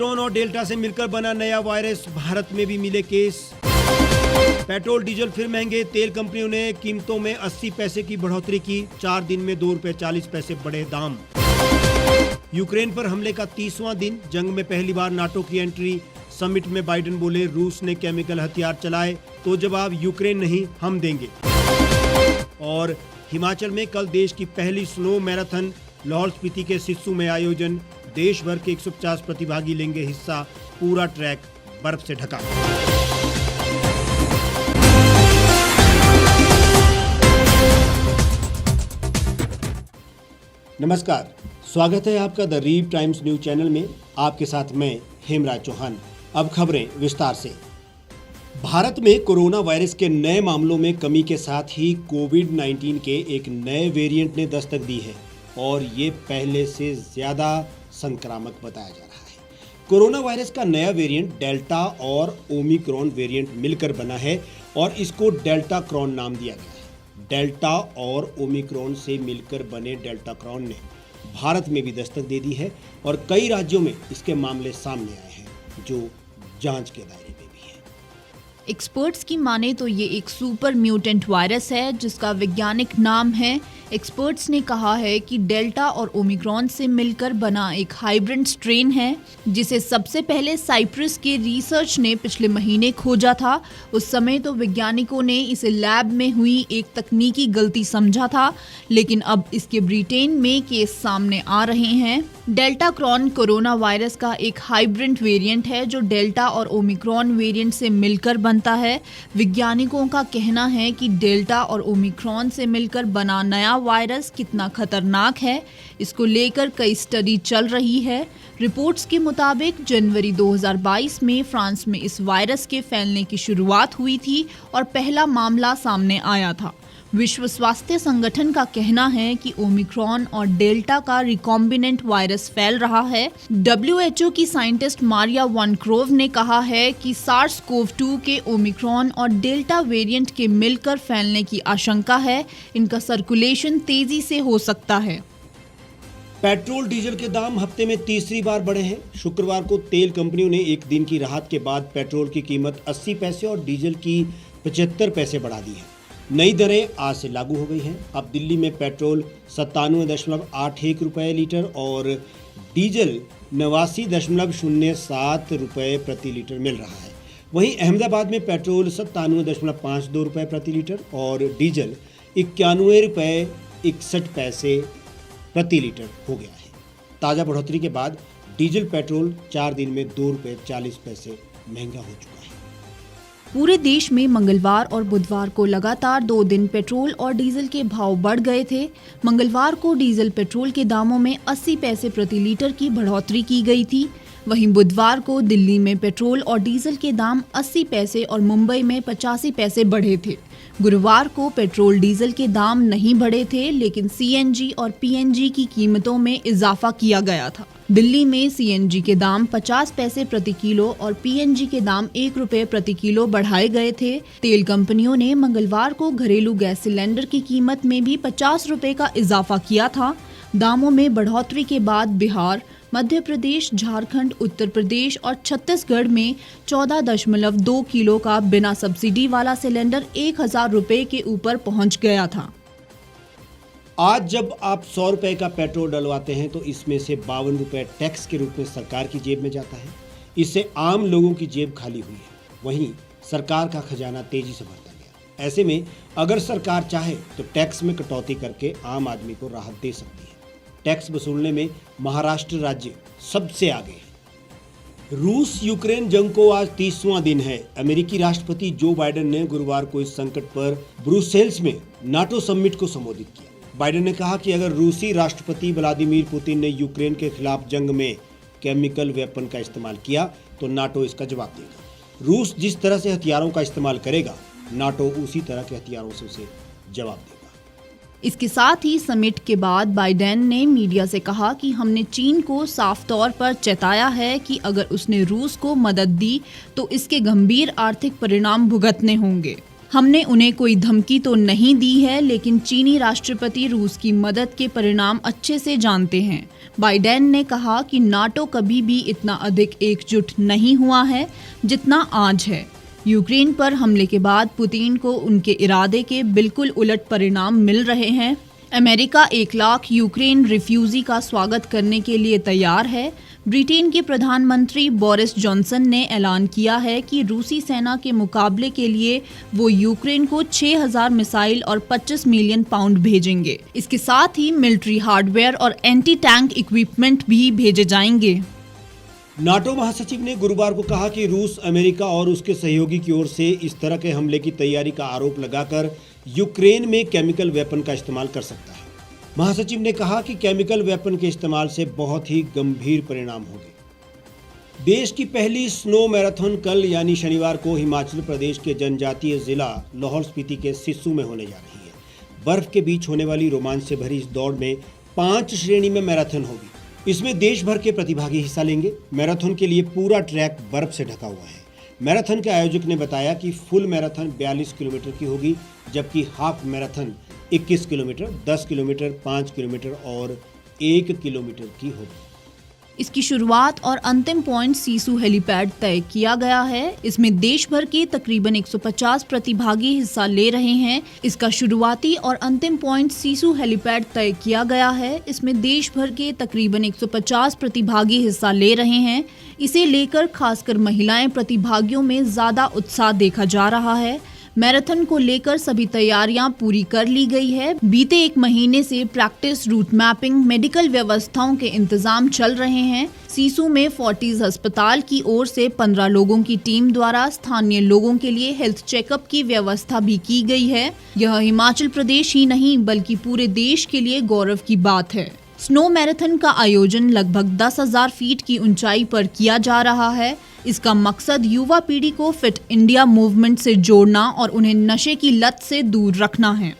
Omicron और delta से मिलकर बना नया वायरस, भारत में भी मिले केस। पेट्रोल डीजल फिर महंगे, तेल कंपनियों ने कीमतों में 80 पैसे की बढ़ोतरी की, 4 दिन में 2 रुपए 40 पैसे बढ़े दाम। यूक्रेन पर हमले का 30वां दिन, जंग में पहली बार नाटो की एंट्री। समिट में बाइडेन बोले रूस ने केमिकल हथियार चलाए तो जवाब यूक्रेन नहीं हम देंगे। और हिमाचल में कल देश की पहली स्नो मैराथन लाहौल स्पीति के सिस्सू में आयोजन, देश भर के 150 प्रतिभागी लेंगे हिस्सा, पूरा ट्रैक बर्फ से ढका। नमस्कार, स्वागत है आपका द रीव टाइम्स न्यूज चैनल में। आपके साथ मैं हेमराज चौहान। अब खबरें विस्तार से। भारत में कोरोना वायरस के नए मामलों में कमी के साथ ही कोविड-19 के एक नए वेरिएंट ने दस्तक दी है और ये पहले से ज्यादा संक्रामक बताया जा रहा है। कोरोना वायरस का नया वेरिएंट डेल्टा और ओमिक्रॉन वेरिएंट मिलकर बना है और इसको डेल्टा क्रॉन नाम दिया गया है। डेल्टा और ओमिक्रॉन से मिलकर बने डेल्टा क्रॉन ने भारत में भी दस्तक दे दी है और कई राज्यों में इसके मामले सामने आए हैं जो जांच के दायरे में भी है। एक्सपर्ट्स की माने तो ये एक सुपर म्यूटेंट वायरस है जिसका वैज्ञानिक नाम है। एक्सपर्ट्स ने कहा है कि डेल्टा और ओमिक्रॉन से मिलकर बना एक हाइब्रिड स्ट्रेन है जिसे सबसे पहले साइप्रस के रिसर्च ने पिछले महीने खोजा था। उस समय तो वैज्ञानिकों ने इसे लैब में हुई एक तकनीकी गलती समझा था, लेकिन अब इसके ब्रिटेन में केस सामने आ रहे हैं। डेल्टा क्रॉन कोरोना वायरस का एक हाइब्रिड वेरिएंट है जो डेल्टा और ओमिक्रॉन वेरिएंट से मिलकर बनता है। वैज्ञानिकों का कहना है कि डेल्टा और ओमिक्रॉन से मिलकर बना नया वायरस कितना खतरनाक है, इसको लेकर कई स्टडी चल रही है। रिपोर्ट्स के मुताबिक जनवरी 2022 में फ्रांस में इस वायरस के फैलने की शुरुआत हुई थी और पहला मामला सामने आया था। विश्व स्वास्थ्य संगठन का कहना है कि ओमिक्रॉन और डेल्टा का रिकॉम्बिनेंट वायरस फैल रहा है। WHO की साइंटिस्ट मारिया वन क्रोव ने कहा है कि SARS-CoV-2 के ओमिक्रॉन और डेल्टा वेरिएंट के मिलकर फैलने की आशंका है। इनका सर्कुलेशन तेजी से हो सकता है। पेट्रोल डीजल के दाम हफ्ते में तीसरी बार बढ़े हैं। शुक्रवार को तेल कंपनियों ने एक दिन की राहत के बाद पेट्रोल की कीमत 80 पैसे और डीजल की 75 पैसे बढ़ा दी है। नई दरें आज से लागू हो गई हैं। अब दिल्ली में पेट्रोल 97.81 रुपये लीटर और डीजल 89.07 रुपये प्रति लीटर मिल रहा है। वहीं अहमदाबाद में पेट्रोल 97.52 रुपये प्रति लीटर और डीजल 91 रुपये 61 पैसे प्रति लीटर हो गया है। ताज़ा बढ़ोतरी के बाद डीजल पेट्रोल 4 दिन में 2 रुपये 40 पैसे महंगा हो चुका है। पूरे देश में मंगलवार और बुधवार को लगातार 2 दिन पेट्रोल और डीजल के भाव बढ़ गए थे। मंगलवार को डीजल पेट्रोल के दामों में 80 पैसे प्रति लीटर की बढ़ोतरी की गई थी। वहीं बुधवार को दिल्ली में पेट्रोल और डीजल के दाम 80 पैसे और मुंबई में 85 पैसे बढ़े थे। गुरुवार को पेट्रोल डीजल के दाम नहीं बढ़े थे, लेकिन CNG और PNG की कीमतों में इजाफा किया गया था। दिल्ली में CNG के दाम 50 पैसे प्रति किलो और PNG के दाम 1 रुपये प्रति किलो बढ़ाए गए थे। तेल कंपनियों ने मंगलवार को घरेलू गैस सिलेंडर की कीमत में भी 50 रुपये का इजाफा किया था। दामों में बढ़ोतरी के बाद बिहार, मध्य प्रदेश, झारखंड, उत्तर प्रदेश और छत्तीसगढ़ में 14.2 किलो का बिना सब्सिडी वाला सिलेंडर 1000 रुपये के ऊपर पहुंच गया था। आज जब आप 100 रुपये का पेट्रोल डलवाते हैं तो इसमें से 52 रुपये टैक्स के रूप में सरकार की जेब में जाता है। इससे आम लोगों की जेब खाली हुई है। वहीं सरकार का खजाना तेजी से बढ़ता गया। ऐसे में अगर सरकार चाहे तो टैक्स में कटौती करके आम आदमी को राहत दे सकती है। टैक्स वसूलने में महाराष्ट्र राज्य सबसे आगे है। रूस यूक्रेन जंग को आज 30वां दिन है। अमेरिकी राष्ट्रपति जो बाइडेन ने गुरुवार को इस संकट पर ब्रुसेल्स में नाटो समिट को संबोधित किया। बाइडेन ने कहा कि अगर रूसी राष्ट्रपति व्लादिमीर पुतिन ने यूक्रेन के खिलाफ जंग में केमिकल वेपन का इस्तेमाल किया तो नाटो इसका जवाब देगा। रूस जिस तरह से हथियारों का इस्तेमाल करेगा, नाटो उसी तरह के हथियारों से उसे जवाब देगा। इसके साथ ही समिट के बाद बाइडेन ने मीडिया से कहा कि हमने चीन को साफ तौर पर चेताया है कि अगर उसने रूस को मदद दी तो इसके गंभीर आर्थिक परिणाम भुगतने होंगे। हमने उन्हें कोई धमकी तो नहीं दी है, लेकिन चीनी राष्ट्रपति रूस की मदद के परिणाम अच्छे से जानते हैं। बाइडेन ने कहा कि नाटो कभी भी इतना अधिक एकजुट नहीं हुआ है जितना आज है। यूक्रेन पर हमले के बाद पुतिन को उनके इरादे के बिल्कुल उलट परिणाम मिल रहे हैं। अमेरिका 1 लाख यूक्रेन रिफ्यूजी का स्वागत करने के लिए तैयार है। ब्रिटेन के प्रधानमंत्री बोरिस जॉनसन ने ऐलान किया है कि रूसी सेना के मुकाबले के लिए वो यूक्रेन को 6000 मिसाइल और 25 मिलियन पाउंड भेजेंगे। इसके साथ ही मिलिट्री हार्डवेयर और एंटी टैंक इक्विपमेंट भी भेजे जाएंगे। नाटो महासचिव ने गुरुवार को कहा कि रूस अमेरिका और उसके सहयोगी की ओर से इस तरह के हमले की तैयारी का आरोप लगाकर यूक्रेन में केमिकल वेपन का इस्तेमाल कर सकता है। महासचिव ने कहा कि केमिकल वेपन के इस्तेमाल से बहुत ही गंभीर परिणाम होंगे। देश की पहली स्नो मैराथन कल यानी शनिवार को हिमाचल प्रदेश के जनजातीय जिला लाहौल स्पीति के सिस्सू में होने जा रही है। बर्फ के बीच होने वाली रोमांच से भरी इस दौड़ में 5 श्रेणी में मैराथन होगी। इसमें देश भर के प्रतिभागी हिस्सा लेंगे। मैराथन के लिए पूरा ट्रैक बर्फ से ढका हुआ है। मैराथन के आयोजक ने बताया कि फुल मैराथन 42 किलोमीटर की होगी, जबकि half marathon 21 kilometre, 10 kilometre, 5 kilometre और 1 किलोमीटर की होगी। इसकी शुरुआत और अंतिम पॉइंट सिसु हेलीपैड तय किया गया है। इसमें देश भर के तकरीबन 150 प्रतिभागी हिस्सा ले रहे हैं। इसका शुरुआती और अंतिम पॉइंट सिसु हेलीपैड तय किया गया है। इसमें देश भर के तकरीबन 150 प्रतिभागी हिस्सा ले रहे हैं। इसे लेकर खासकर महिलाएं प्रतिभागियों में ज्यादा उत्साह देखा जा रहा है। मैराथन को लेकर सभी तैयारियां पूरी कर ली गई है। बीते 1 महीने से प्रैक्टिस, रूट मैपिंग, मेडिकल व्यवस्थाओं के इंतजाम चल रहे हैं। सिसु में फोर्टिस अस्पताल की ओर से 15 लोगों की टीम द्वारा स्थानीय लोगों के लिए हेल्थ चेकअप की व्यवस्था भी की गई है। यह हिमाचल प्रदेश ही नहीं बल्कि पूरे देश के लिए गौरव की बात है। स्नो मैराथन का आयोजन लगभग 10,000 फीट की ऊंचाई पर किया जा रहा है। इसका मकसद युवा पीढ़ी को फिट इंडिया मूवमेंट से जोड़ना और उन्हें नशे की लत से दूर रखना है।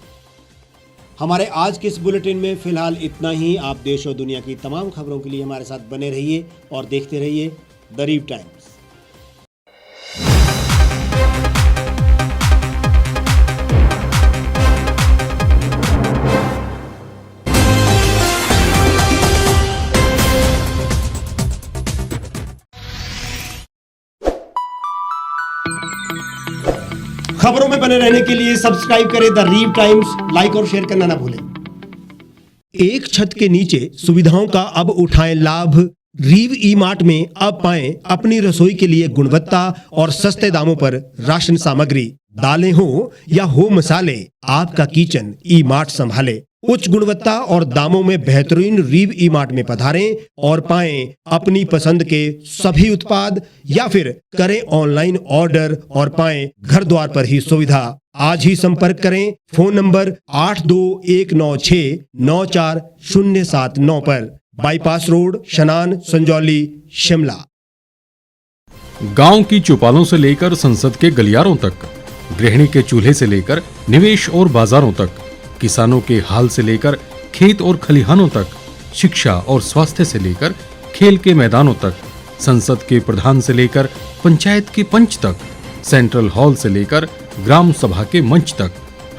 हमारे आज के इस बुलेटिन में फिलहाल इतना ही। आप देश और दुनिया की तमाम खबरों के लिए हमारे साथ बने रहिए और देखते रहिए द रीव टाइम्स। खबरों में बने रहने के लिए सब्सक्राइब करें द रीव टाइम्स, लाइक और शेयर करना ना भूलें। एक छत के नीचे सुविधाओं का अब उठाएं लाभ। रीव ई मार्ट में अब पाएं अपनी रसोई के लिए गुणवत्ता और सस्ते दामों पर राशन सामग्री। दालें हो या हो मसाले, आपका किचन ई मार्ट संभाले। उच्च गुणवत्ता और दामों में बेहतरीन रीव ई मार्ट में पधारें और पाएं अपनी पसंद के सभी उत्पाद, या फिर करें ऑनलाइन ऑर्डर और पाएं घर द्वार पर ही सुविधा। आज ही संपर्क करें फोन नंबर 8219694079 पर, बाईपास रोड, शनान, संजौली, शिमला। गांव की चौपालों से लेकर संसद के गलियारों तक, गृहिणी के चूल्हे से लेकर निवेश और बाजारों तक, किसानों के हाल से लेकर खेत और खलिहानों तक, शिक्षा और स्वास्थ्य से लेकर खेल के मैदानों तक, संसद के प्रधान से लेकर पंचायत के पंच तक, सेंट्रल हॉल से लेकर ग्राम सभा के मंच तक,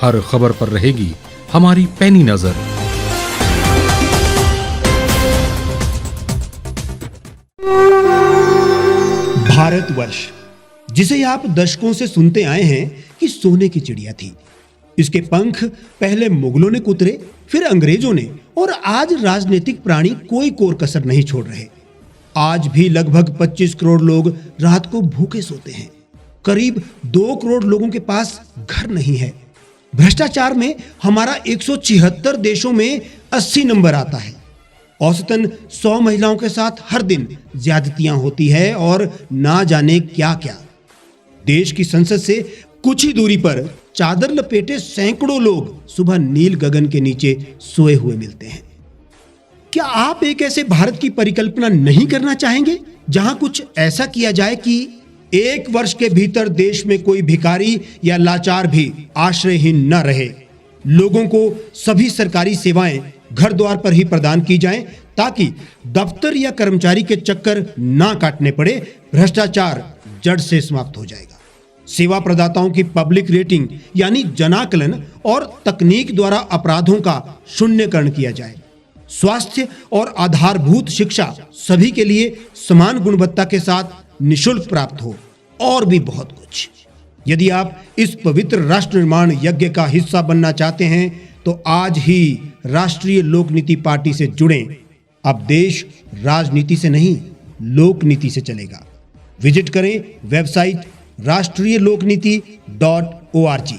हर खबर पर रहेगी हमारी पैनी नजर। भारतवर्ष, जिसे आप दशकों से सुनते आए हैं कि सोने की चिड़िया थी। इसके पंख पहले मुगलों ने कुतरे, फिर अंग्रेजों ने, और आज राजनीतिक प्राणी कोई कोर कसर नहीं छोड़ रहे। आज भी लगभग 25 करोड़ लोग रात को भूखे सोते हैं। करीब 2 करोड़ लोगों के पास घर नहीं है। भ्रष्टाचार में हमारा 176 देशों में 80 नंबर आता है। औसतन 100 महिलाओं के साथ हर दिन ज्यादतियां होती है और ना जाने क्या क्या। देश की संसद से कुछ ही दूरी पर चादर लपेटे सैकड़ों लोग सुबह नील गगन के नीचे सोए हुए मिलते हैं। क्या आप एक ऐसे भारत की परिकल्पना नहीं करना चाहेंगे जहां कुछ ऐसा किया जाए कि 1 वर्ष के भीतर देश में कोई भिखारी या लाचार भी आश्रयहीन न रहे? लोगों को सभी सरकारी सेवाएं घर द्वार पर ही प्रदान की जाएं, ताकि दफ्तर या कर्मचारी के चक्कर ना काटने पड़े। भ्रष्टाचार जड़ से समाप्त हो जाएगा। सेवा प्रदाताओं की पब्लिक रेटिंग यानी जनाकलन और तकनीक द्वारा अपराधों का शून्यकरण किया जाए। स्वास्थ्य और आधारभूत शिक्षा सभी के लिए समान गुणवत्ता के साथ निशुल्क प्राप्त हो और भी बहुत कुछ। यदि आप इस पवित्र राष्ट्र निर्माण यज्ञ का हिस्सा बनना चाहते हैं तो आज ही राष्ट्रीय लोक नीति पार्टी से जुड़ें। अब देश राजनीति से नहीं, लोक नीति से चलेगा। विजिट करें वेबसाइट rashtriyalokniti.org।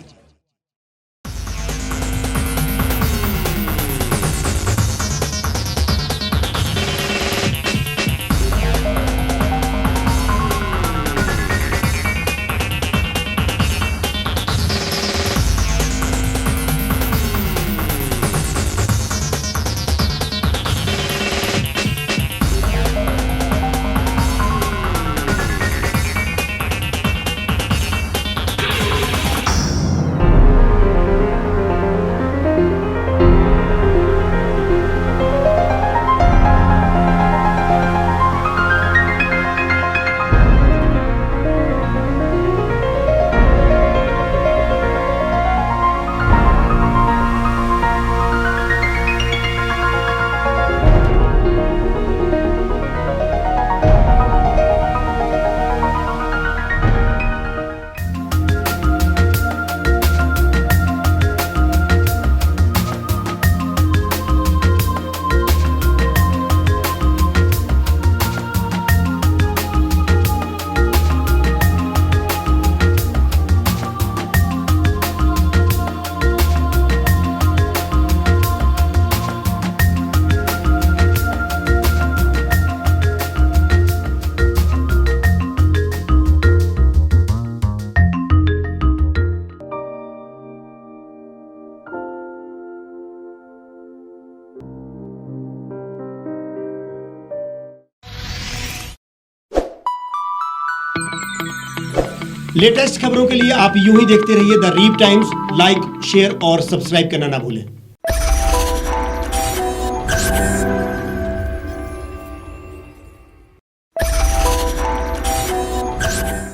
लेटेस्ट खबरों के लिए आप यूं ही देखते रहिए the reap times. Like, share और सब्सक्राइब करना ना भूलें।